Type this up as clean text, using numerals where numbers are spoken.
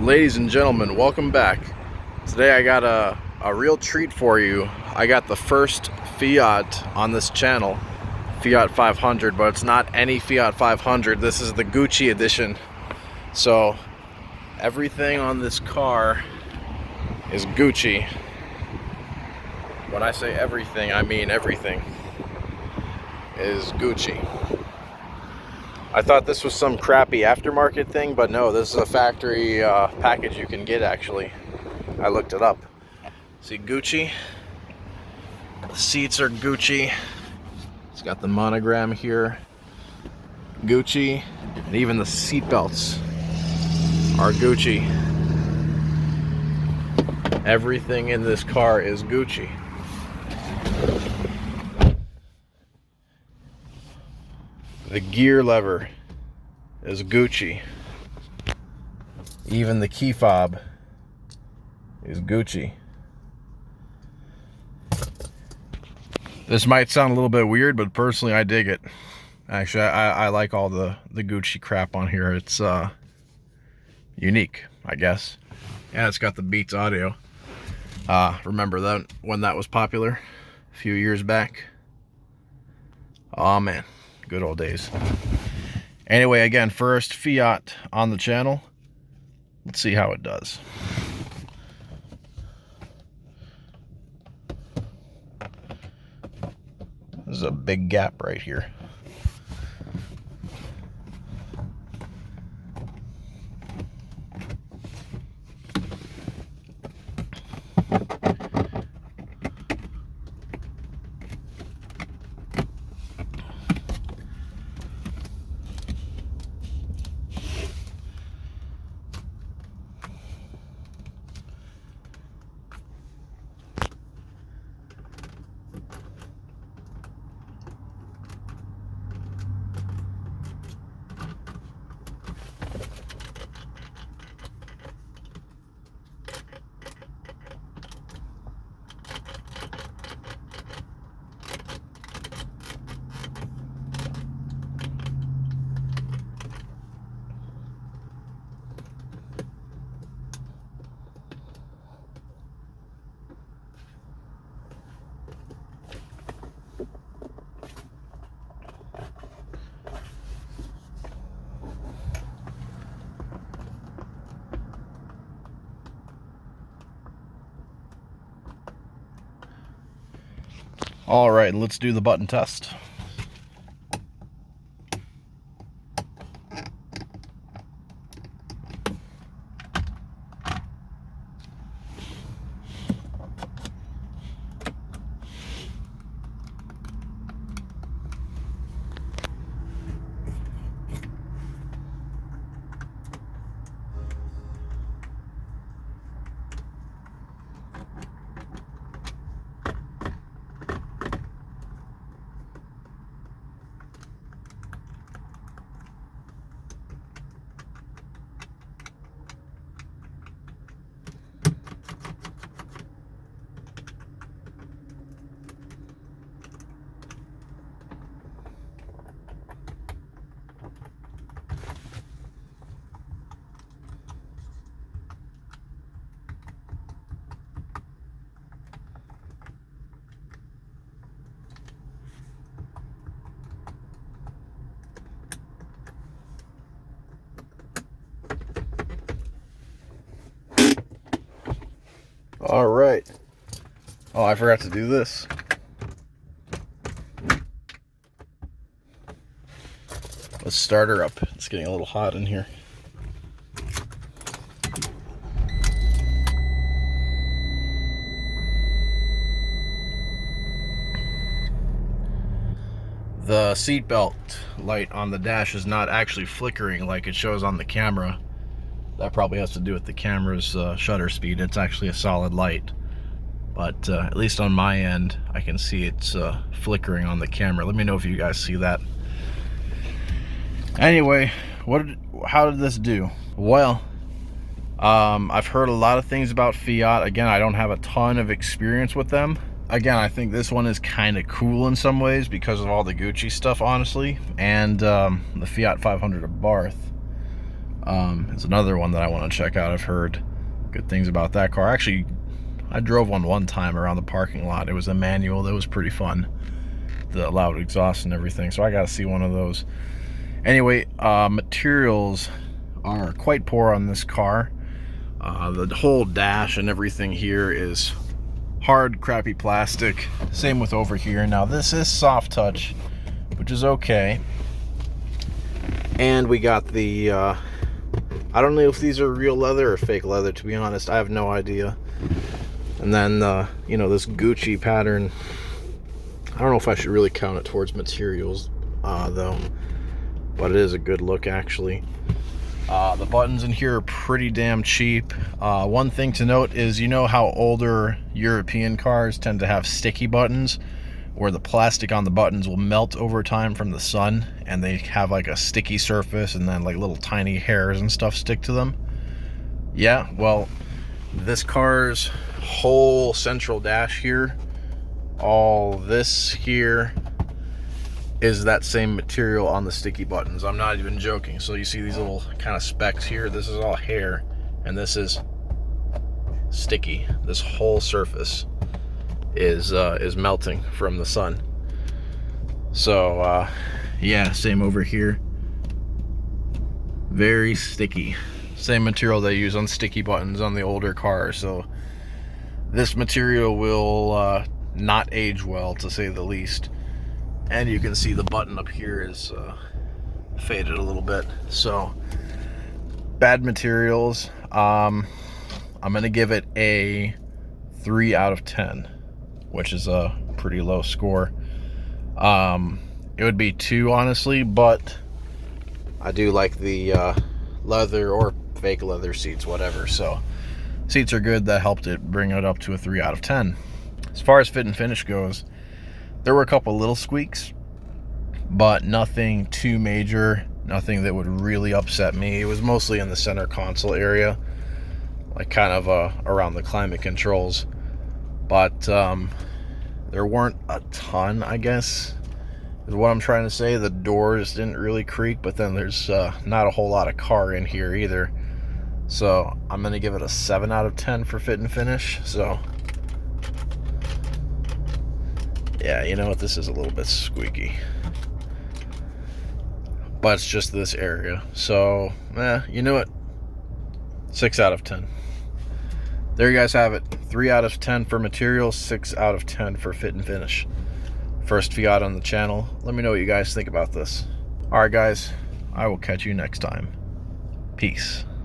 Ladies and gentlemen, welcome back. Today I got a real treat for you. I got the first Fiat on this channel, Fiat 500, but it's not any Fiat 500. This is the Gucci edition. So everything on this car is Gucci. When I say everything, I mean everything is Gucci. I thought this was some crappy aftermarket thing, but no, this is a factory package you can get actually. I looked it up. See, Gucci. The seats are Gucci. It's got the monogram here. Gucci. And even the seat belts are Gucci. Everything in this car is Gucci. The gear lever is Gucci. Even the key fob is Gucci. This might sound a little bit weird, but personally I dig it. Actually, I like all the Gucci crap on here. It's unique, I guess. Yeah, it's got the Beats audio. Remember that when that was popular a few years back? Oh man, good old days. Anyway, again, first Fiat on the channel. Let's see how it does. There's a big gap right here. All right, let's do the button test. All right. Oh, I forgot to do this. Let's start her up. It's getting a little hot in here. The seatbelt light on the dash is not actually flickering like it shows on the camera. That probably has to do with the camera's shutter speed. It's actually a solid light. But at least on my end, I can see it's flickering on the camera. Let me know if you guys see that. Anyway, how did this do? Well, I've heard a lot of things about Fiat. Again, I don't have a ton of experience with them. Again, I think this one is kind of cool in some ways because of all the Gucci stuff, honestly. And the Fiat 500 Abarth. It's another one that I want to check out. I've heard good things about that car. Actually, I drove one time around the parking lot. It was a manual. That was pretty fun. The loud exhaust and everything. So I got to see one of those. Anyway, materials are quite poor on this car. The whole dash and everything here is hard, crappy plastic. Same with over here. Now this is soft touch, which is okay. And we got the I don't know if these are real leather or fake leather, to be honest. I have no idea. And then you know, this Gucci pattern, I don't know if I should really count it towards materials though, but it is a good look actually. The buttons in here are pretty damn cheap. One thing to note is, you know how older European cars tend to have sticky buttons where the plastic on the buttons will melt over time from the sun, and they have like a sticky surface and then like little tiny hairs and stuff stick to them? Yeah, well, this car's whole central dash here, all this here, is that same material on the sticky buttons. I'm not even joking. So you see these little kind of specks here. This is all hair, and this is sticky. This whole surface is melting from the sun. So yeah, same over here. Very sticky. Same material they use on sticky buttons on the older cars. So this material will not age well, to say the least. And you can see the button up here is faded a little bit. So bad materials. I'm gonna give it a 3 out of 10, which is a pretty low score. It would be 2 honestly, but I do like the leather or fake leather seats, whatever. So seats are good. That helped it bring it up to a 3 out of 10. As far as fit and finish goes, there were a couple little squeaks, but nothing too major, nothing that would really upset me. It was mostly in the center console area, like kind of around the climate controls. But there weren't a ton, I guess, is what I'm trying to say. The doors didn't really creak, but then there's not a whole lot of car in here either. So I'm going to give it a 7 out of 10 for fit and finish. So yeah, you know what, this is a little bit squeaky, but it's just this area. So you know what, 6 out of 10. There you guys have it. 3 out of 10 for materials, 6 out of 10 for fit and finish. First Fiat on the channel. Let me know what you guys think about this. Alright guys, I will catch you next time. Peace.